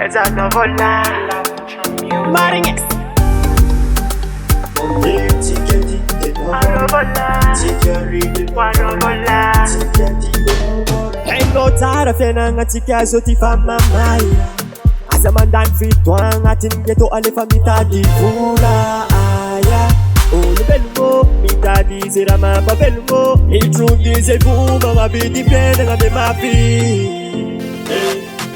Esa no vola. Marinx. Ain't no tara fena ngati kazo tifama maya. Asa mandan fitwa ngati ngeto alefa mitadi fula aya. Olu belumo mitadi zirama babelumo. Itrundi zebuma mabidi plene ngame mapi.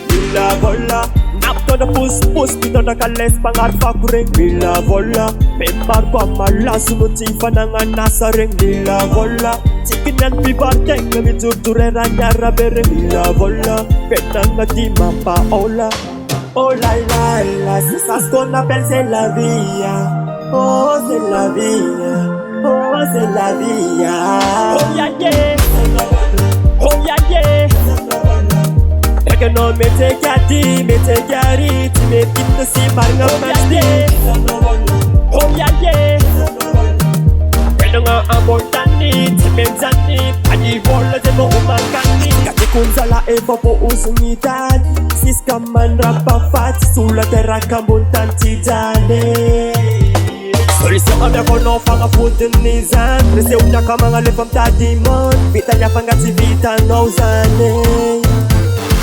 Mila vola. Napto na pus pito na kales pangar fakureng mila vola. Membar kwa malasu motifa na nga nasa ring mila vola. Chikinan pibarteng na miturturera nyara bere mila vola. Petang na di mapaola. Oh la la la, si sas con appelle c'est la vie. Oh c'est la vie. Oh c'est la vie. Oh yeah yeah. Oh yeah yeah. Que non mette gadi, mette gari, tu me quittes si par un match. Oh yeah yeah. Que non un bon tani, tu me zani, adi vola de mon makani. Kati kunzala e popo usungitan, sis kaman rapa fat sulla terra kambon tanti dane. Solution amia kono fanga putin nizan, rese unya kama ngale fam tadimon, vitanya fangati vita no zane.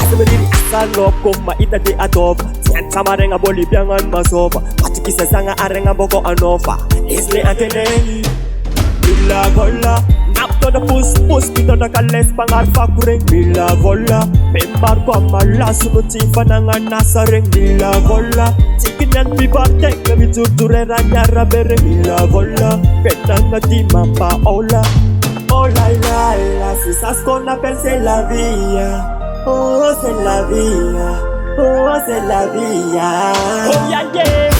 Sebenarnya asal loko maita di atop Tian sama renga boli biangan masopa Patu kisah sanga arenga boko anova Isle anteneng Mila vola Napto na pus pito na kales pangar fakureng Mila vola Membar kwa malasu motifa na nga nasa ring Mila vola Chikinan pibarteng na miturturera nyara bere Mila vola Petang na di mapaola Oh la la la Si sas con appelle c'est la vie. Oh c'est la vie, oh c'est la vie. Oh yeah yeah,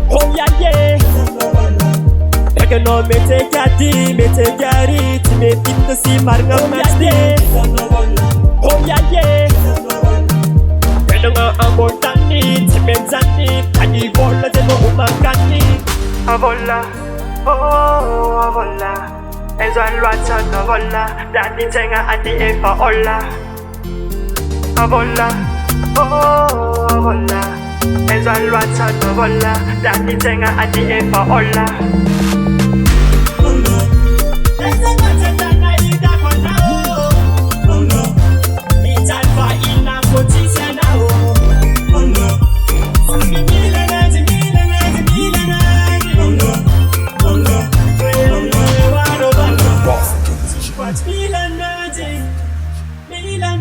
oh yeah yeah. Que non mette gadi, mette gari, tu me quittes si marga match. Oh yeah yeah. Que non un bon tani, tu me zani, adi vola de mo makani. Avola, oh avola. Ezo alwata no vola, dani tenga adi efa ola. Avola, oh avola. Ezo alwata no vola, dani tenga adi efa ola. Milan